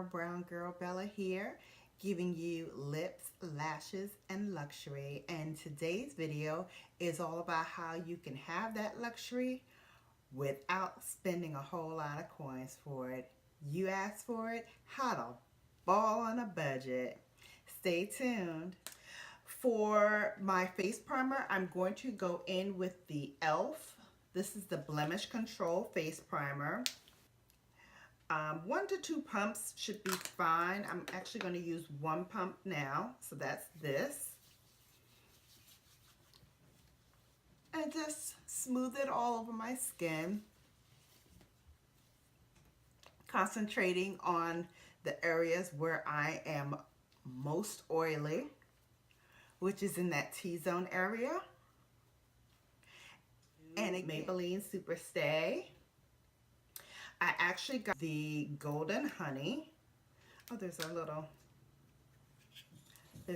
Brown Girl Bella here, giving you lips, lashes, and luxury. And today's video is all about how you can have that luxury without spending a whole lot of coins for it. You asked for it, how to ball on a budget. Stay tuned. For my face primer, I'm going to go in with the e.l.f. This is the Blemish Control face primer. 1 to 2 pumps should be fine. I'm actually going to use 1 pump now, so that's this. And just smooth it all over my skin, concentrating on the areas where I am most oily, which is in that T-zone area. And a Maybelline Superstay. I actually got the Golden Honey. Oh, there's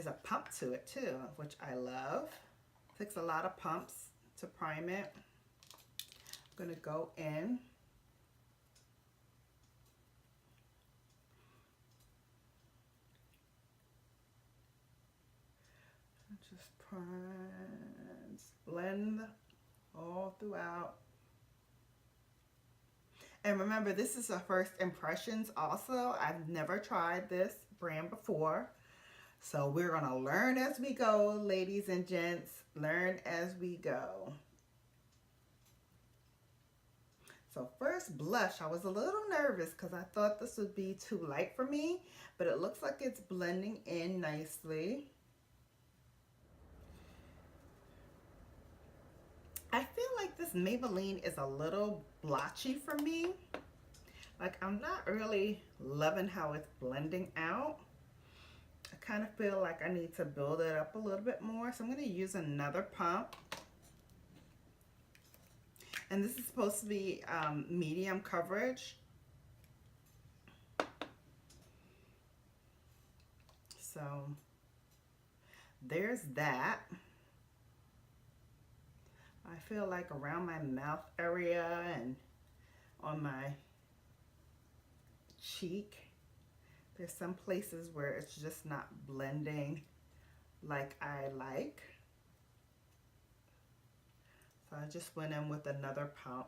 a pump to it too, which I love. Takes a lot of pumps to prime it. I'm gonna go in. Just prime, blend all throughout. And remember, this is a first impressions also. I've never tried this brand before. So we're gonna learn as we go, ladies and gents. Learn as we go. So first blush, I was a little nervous because I thought this would be too light for me, but it looks like it's blending in nicely. I feel like this Maybelline is a little blotchy for me. Like, I'm not really loving how it's blending out. I kind of feel like I need to build it up a little bit more. So I'm going to use another pump. And this is supposed to be medium coverage. So there's that. I feel like around my mouth area and on my cheek, there's some places where it's just not blending like I like. So I just went in with another pump.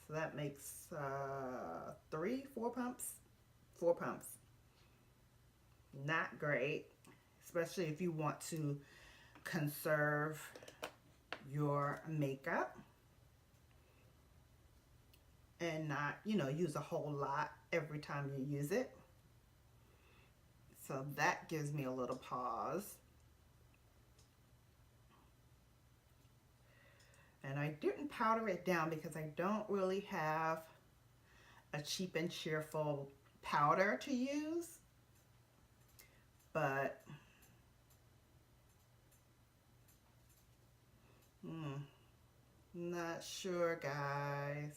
So that makes 4 pumps. 4 pumps. Not great, especially if you want to conserve your makeup and not, use a whole lot every time you use it. So that gives me a little pause. And I didn't powder it down because I don't really have a cheap and cheerful powder to use. But not sure, guys.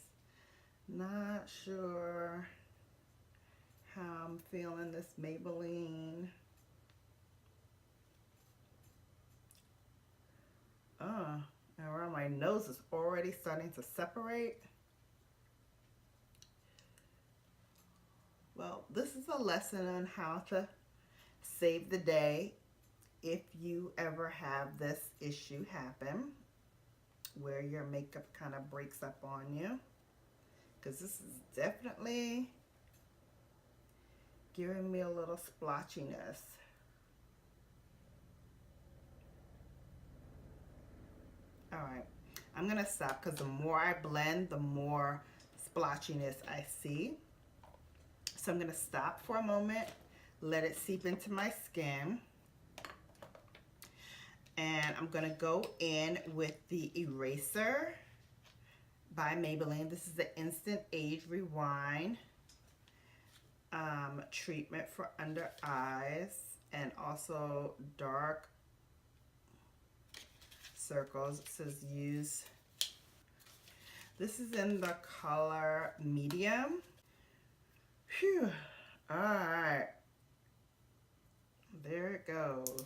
Not sure how I'm feeling this Maybelline. And around my nose is already starting to separate. Well, this is a lesson on how to save the day if you ever have this issue happen where your makeup kind of breaks up on you, because this is definitely giving me a little splotchiness. All right, I'm gonna stop because the more I blend, the more splotchiness I see. So I'm gonna stop for a moment, let it seep into my skin. And I'm gonna go in with the eraser by Maybelline. This is the Instant Age Rewind treatment for under eyes and also dark circles. It says use. This is in the color medium. Phew. All right. There it goes.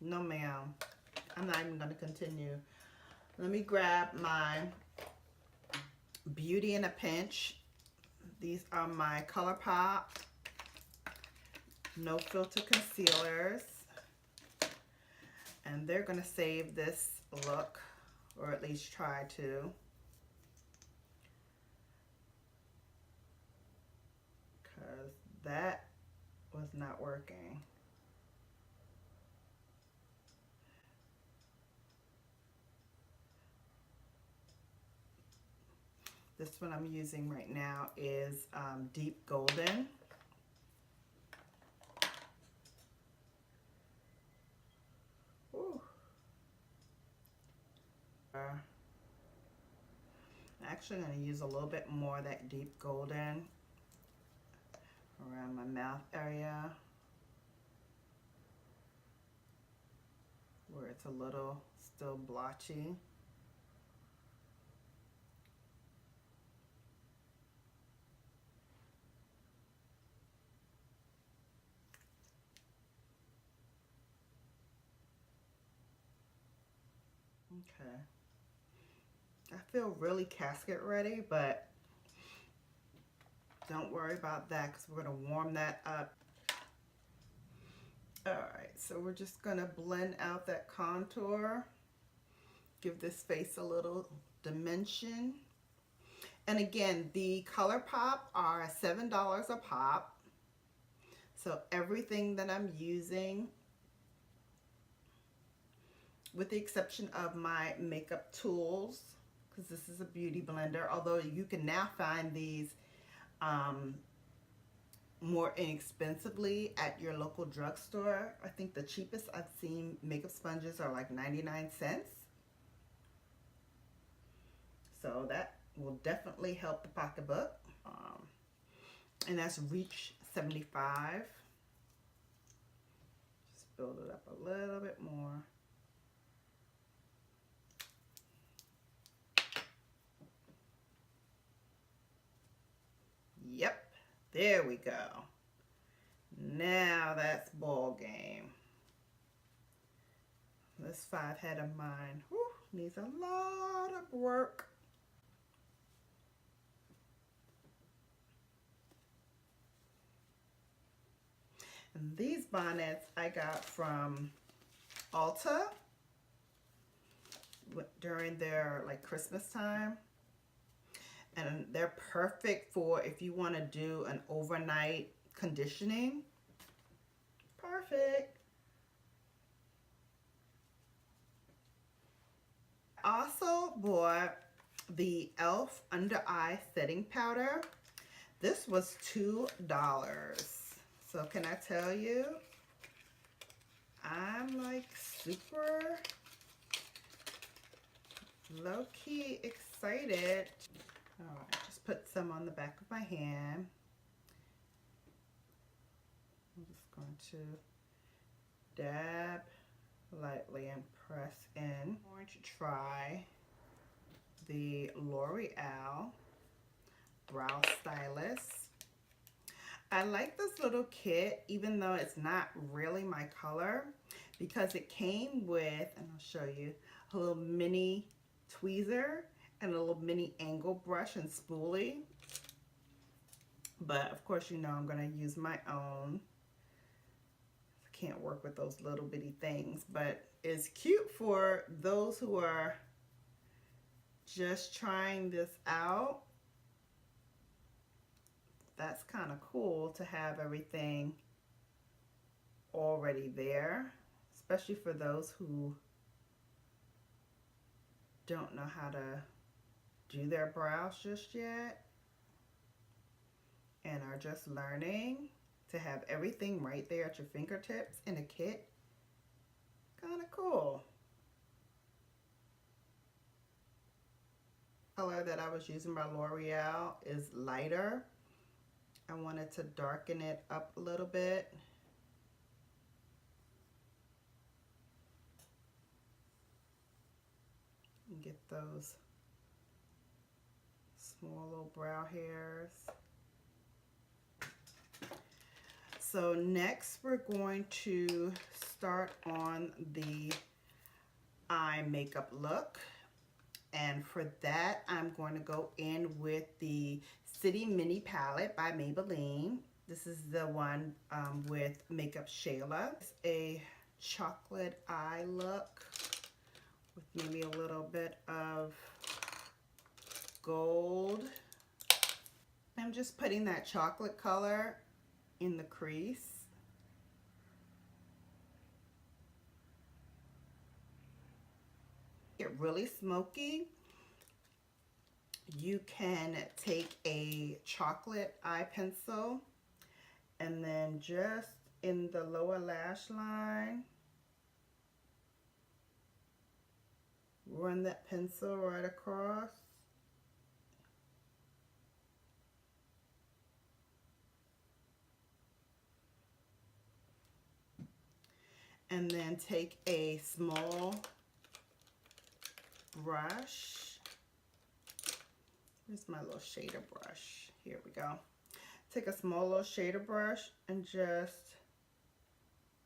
No, ma'am. I'm not even going to continue. Let me grab my Beauty in a Pinch. These are my Colourpop No Filter concealers. And they're going to save this look, or at least try to. Because that was not working. This one I'm using right now is Deep Golden. Ooh. I'm actually going to use a little bit more of that Deep Golden around my mouth area where it's a little still blotchy. Okay. I feel really casket ready, but don't worry about that because we're going to warm that up. Alright, so we're just going to blend out that contour. Give this face a little dimension. And again, the Colourpop are $7 a pop. So everything that I'm using, with the exception of my makeup tools, because this is a beauty blender, although you can now find these more inexpensively at your local drugstore. I think the cheapest I've seen makeup sponges are like 99 cents. So that will definitely help the pocketbook. And that's Reach 75. Just build it up a little bit more. Yep, there we go. Now that's ball game. This 5-head of mine needs a lot of work. And these bonnets I got from Ulta during their like Christmas time. And they're perfect for if you want to do an overnight conditioning. Perfect. I also bought the e.l.f. under eye setting powder. This was $2. So can I tell you, I'm like super low-key excited. Alright, just put some on the back of my hand. I'm just going to dab lightly and press in. I'm going to try the Loreal Brow Stylist. I like this little kit, even though it's not really my color, because it came with, and I'll show you, a little mini tweezer and a little mini angle brush and spoolie. But of course, you know I'm going to use my own. I can't work with those little bitty things, but it's cute for those who are just trying this out. That's kind of cool to have everything already there, especially for those who don't know how to do their brows just yet and are just learning. To have everything right there at your fingertips in a kit, kind of cool. The color that I was using by L'Oreal is lighter. I wanted to darken it up a little bit. And get those small little brow hairs. So next we're going to start on the eye makeup look. And for that, I'm going to go in with the City Mini Palette by Maybelline. This is the one with Makeup Shayla. It's a chocolate eye look with maybe a little bit of gold. I'm just putting that chocolate color in the crease. Get really smoky. You can take a chocolate eye pencil and then just in the lower lash line, run that pencil right across. And then take a small brush. Where's my little shader brush? Here we go. Take a small little shader brush and just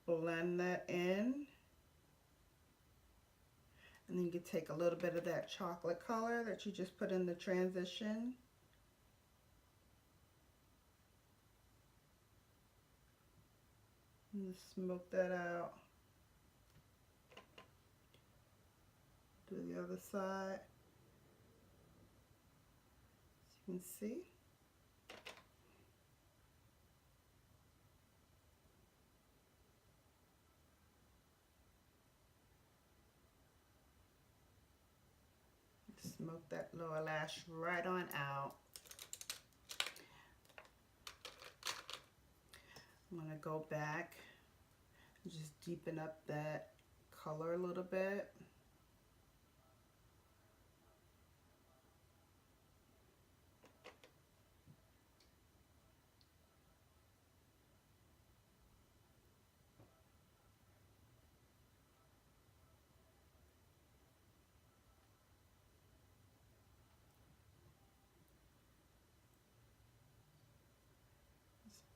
blend that in. And then you can take a little bit of that chocolate color that you just put in the transition. And just smoke that out. Do the other side. As you can see. Smoke that lower lash right on out. I'm going to go back and just deepen up that color a little bit.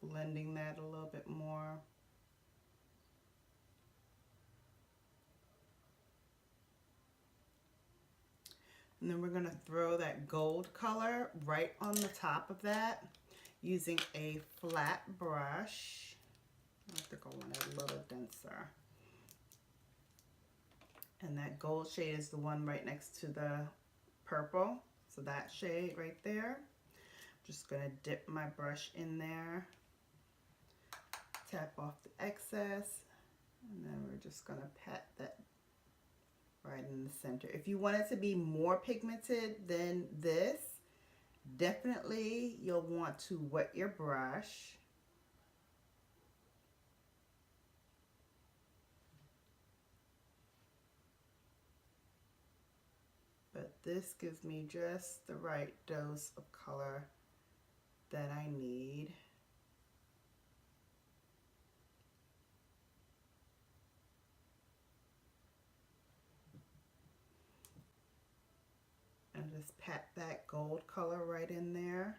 Blending that a little bit more. And then we're going to throw that gold color right on the top of that using a flat brush. I think I want it a little denser. And that gold shade is the one right next to the purple. So that shade right there. I'm just going to dip my brush in there. Tap off the excess, and then we're just going to pat that right in the center. If you want it to be more pigmented than this, definitely you'll want to wet your brush. But this gives me just the right dose of color that I need. And just pat that gold color right in there.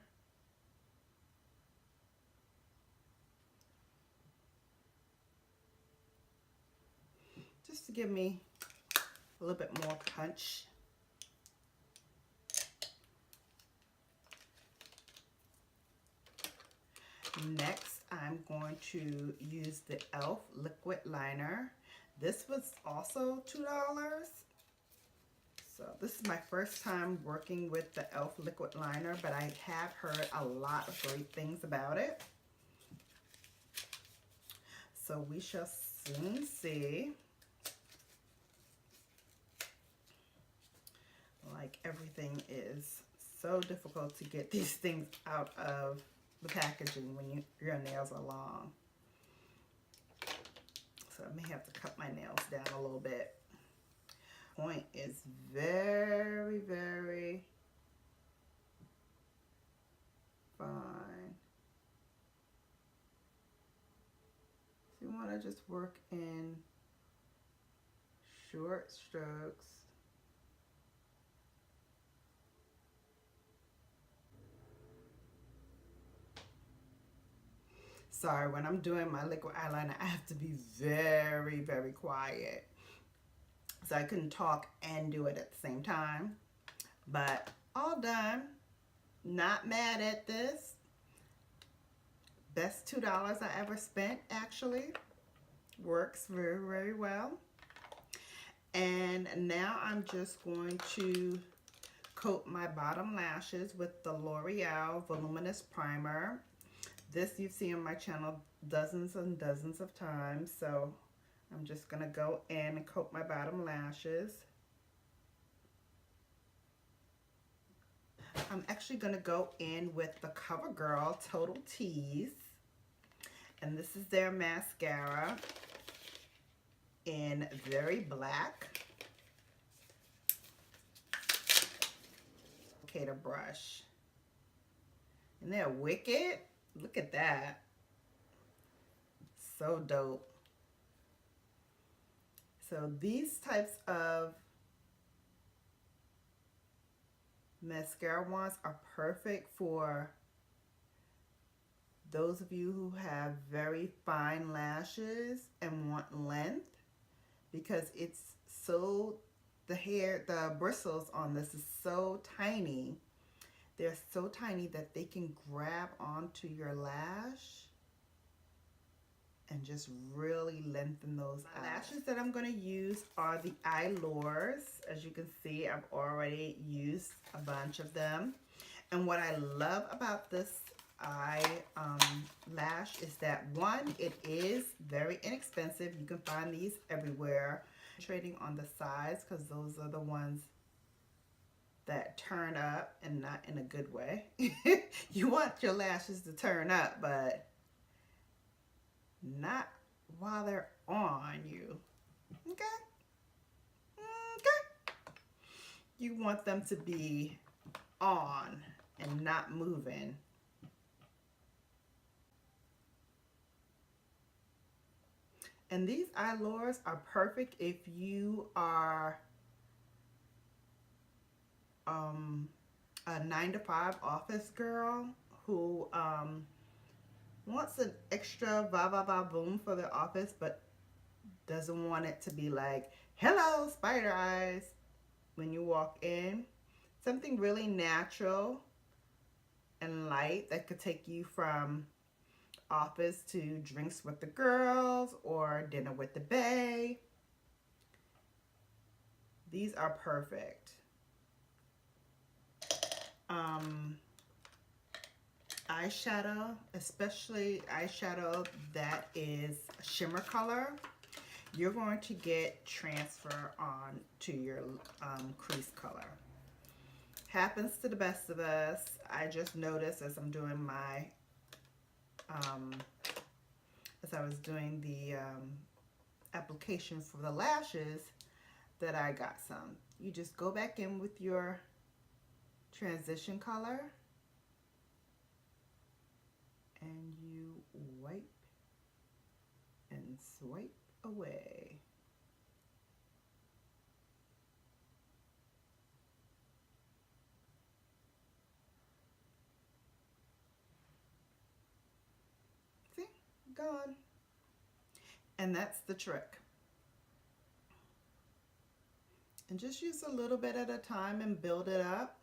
Just to give me a little bit more punch. Next, I'm going to use the e.l.f. liquid liner. This was also $2. So this is my first time working with the e.l.f. liquid liner, but I have heard a lot of great things about it. So we shall soon see. Like, everything is so difficult to get these things out of the packaging when your nails are long. So I may have to cut my nails down a little bit. Point is very, very fine. So you want to just work in short strokes. Sorry, when I'm doing my liquid eyeliner, I have to be very, very quiet. So I couldn't talk and do it at the same time. But all done. Not mad at this. Best $2 I ever spent, actually. Works very, very well. And now I'm just going to coat my bottom lashes with the Loreal Voluminous Primer. This you've seen on my channel dozens and dozens of times, so I'm just going to go in and coat my bottom lashes. I'm actually going to go in with the Covergirl Total Tease, and this is their mascara in Very Black. Okay, the brush. And they're wicked. Look at that. So dope. So these types of mascara wands are perfect for those of you who have very fine lashes and want length, because it's so, the bristles on this is so tiny. They're so tiny that they can grab onto your lash and just really lengthen those out. The lashes that I'm going to use are the eyelures. As you can see, I've already used a bunch of them. And what I love about this lash is that, one, it is very inexpensive. You can find these everywhere. Trading on the sides, because those are the ones that turn up, and not in a good way. You want your lashes to turn up, but not while they're on you. Okay? Okay? You want them to be on and not moving. And these eyelures are perfect if you are a 9-to-5 office girl who wants an extra va boom for the office, but doesn't want it to be like, hello, spider eyes, when you walk in. Something really natural and light that could take you from office to drinks with the girls or dinner with the bae. These are perfect. Eyeshadow, especially eyeshadow that is shimmer color, you're going to get transfer on to your crease color. Happens to the best of us. I just noticed as I'm doing my as I was doing the application for the lashes that I got some. You just go back in with your transition color and you wipe and swipe away. See? Gone. And that's the trick. And just use a little bit at a time and build it up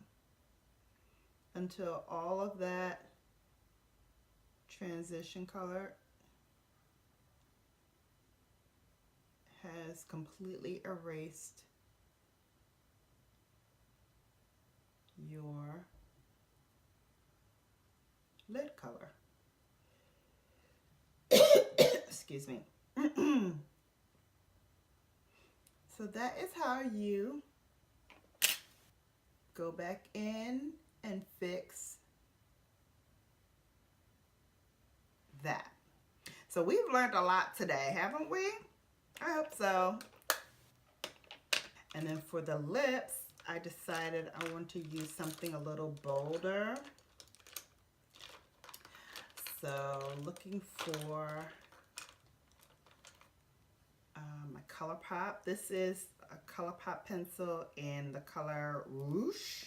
until all of that transition color has completely erased your lid color. Excuse me. So that is how you go back in and fix that. So we've learned a lot today, haven't we? I hope so. And then for the lips, I decided I want to use something a little bolder. So looking for my Colourpop. This is a Colourpop pencil in the color Rouge.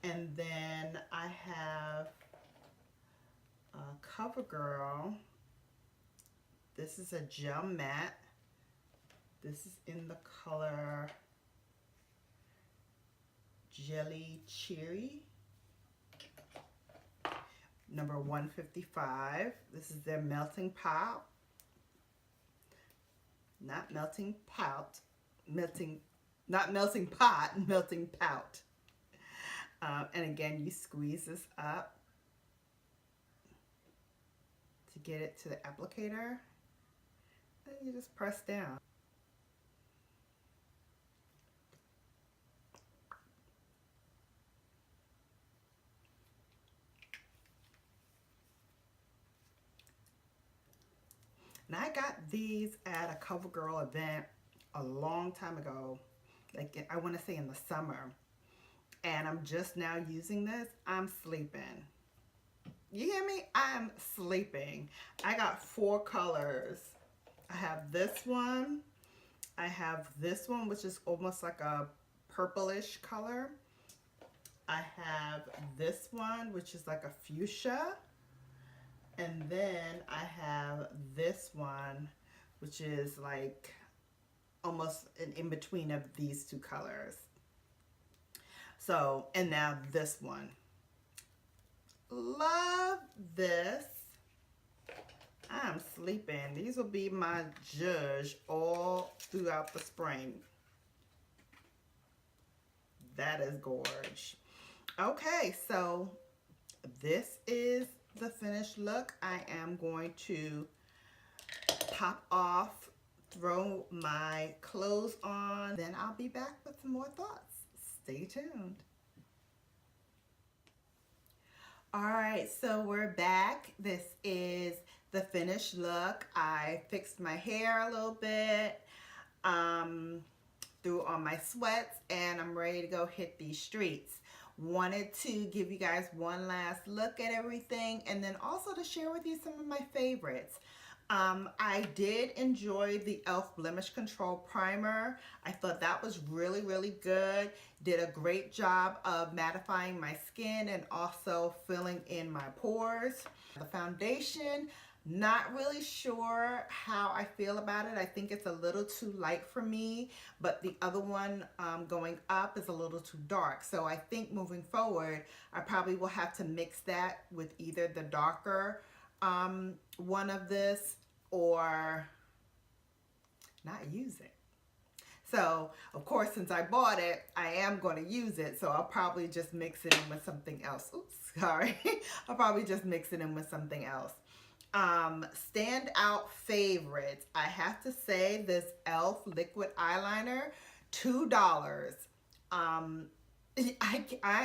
And then I have Covergirl. This is a gel matte. This is in the color Jelly Cherry, number 155. This is their melting pout. Not melting pout. Not melting pot, melting pout. And again, you squeeze this up to get it to the applicator. And you just press down. And I got these at a CoverGirl event a long time ago, like I want to say in the summer. And I'm just now using this. I'm sleeping. You hear me? I'm sleeping. I got 4 colors. I have this one. I have this one, which is almost like a purplish color. I have this one, which is like a fuchsia. And then I have this one, which is like almost an in-between of these 2 colors. So, and now this one. Love this. I'm sleeping. These will be my judge all throughout the spring. That is gorge. Okay, so this is the finished look. I am going to pop off, throw my clothes on, then I'll be back with some more thoughts. Stay tuned. All right, so we're back. This is the finished look. I fixed my hair a little bit, threw on my sweats, and I'm ready to go hit these streets. Wanted to give you guys one last look at everything, and then also to share with you some of my favorites. I did enjoy the e.l.f. Blemish Control Primer. I thought that was really, really good. Did a great job of mattifying my skin and also filling in my pores. The foundation, not really sure how I feel about it. I think it's a little too light for me, but the other one going up is a little too dark. So I think moving forward, I probably will have to mix that with either the darker one of this or not use it. So of course, since I bought it, I am going to use it. So I'll probably just mix it in with something else. Oops, sorry. I'll probably just mix it in with something else. Standout favorites. I have to say this e.l.f. liquid eyeliner, $2. I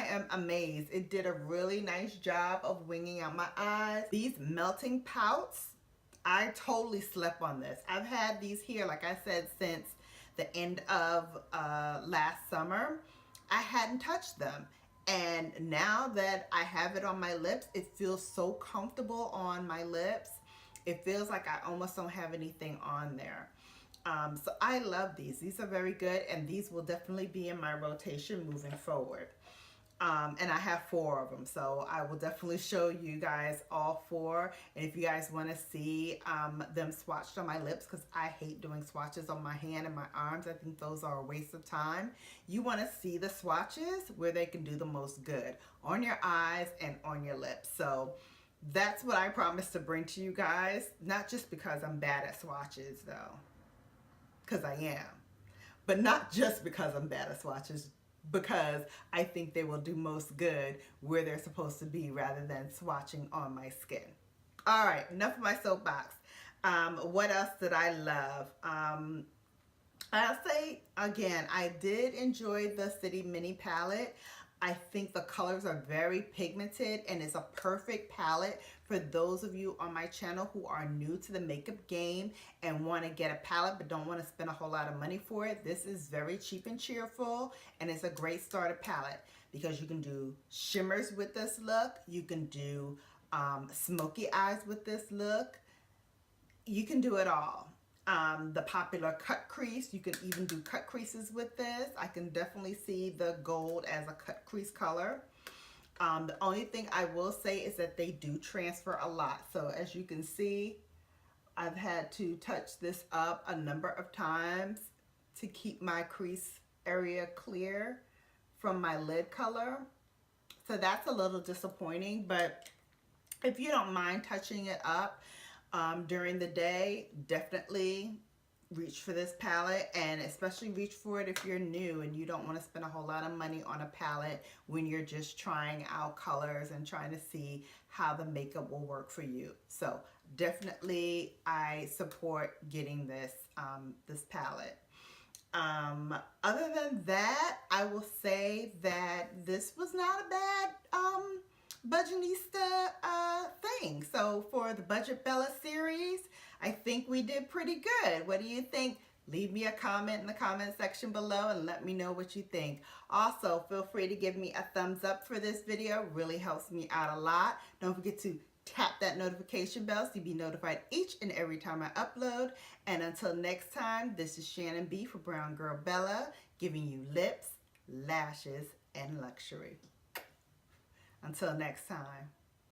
am amazed. It did a really nice job of winging out my eyes. These melting pouts, I totally slept on this. I've had these here, like I said, since the end of last summer. I hadn't touched them. And now that I have it on my lips, it feels so comfortable on my lips. It feels like I almost don't have anything on there. So I love these. These are very good, and these will definitely be in my rotation moving forward. And I have 4 of them, so I will definitely show you guys all 4. And if you guys want to see them swatched on my lips, because I hate doing swatches on my hand and my arms. I think those are a waste of time. You want to see the swatches where they can do the most good, on your eyes and on your lips. So that's what I promise to bring to you guys, not just because I'm bad at swatches though, because I am, but not just because I'm bad at swatches, because I think they will do most good where they're supposed to be rather than swatching on my skin. All right, enough of my soapbox. What else did I love? I'll say again, I did enjoy the City Mini palette. I think the colors are very pigmented and it's a perfect palette for those of you on my channel who are new to the makeup game and want to get a palette but don't want to spend a whole lot of money for it. This is very cheap and cheerful, and it's a great starter palette because you can do shimmers with this look. You can do smoky eyes with this look. You can do it all. The popular cut crease, you can even do cut creases with this. I can definitely see the gold as a cut crease color. The only thing I will say is that they do transfer a lot. So as you can see, I've had to touch this up a number of times to keep my crease area clear from my lid color. So that's a little disappointing, but if you don't mind touching it up during the day, definitely reach for this palette, and especially reach for it if you're new and you don't want to spend a whole lot of money on a palette when you're just trying out colors and trying to see how the makeup will work for you. So definitely I support getting this this palette. Other than that, I will say that this was not a bad Budgetista thing. So for the Budget Bella series, I think we did pretty good. What do you think? Leave me a comment in the comment section below and let me know what you think. Also, feel free to give me a thumbs up for this video. It really helps me out a lot. Don't forget to tap that notification bell so you'll be notified each and every time I upload. And until next time, this is Shannon B for Brown Girl Bella, giving you lips, lashes, and luxury. Until next time.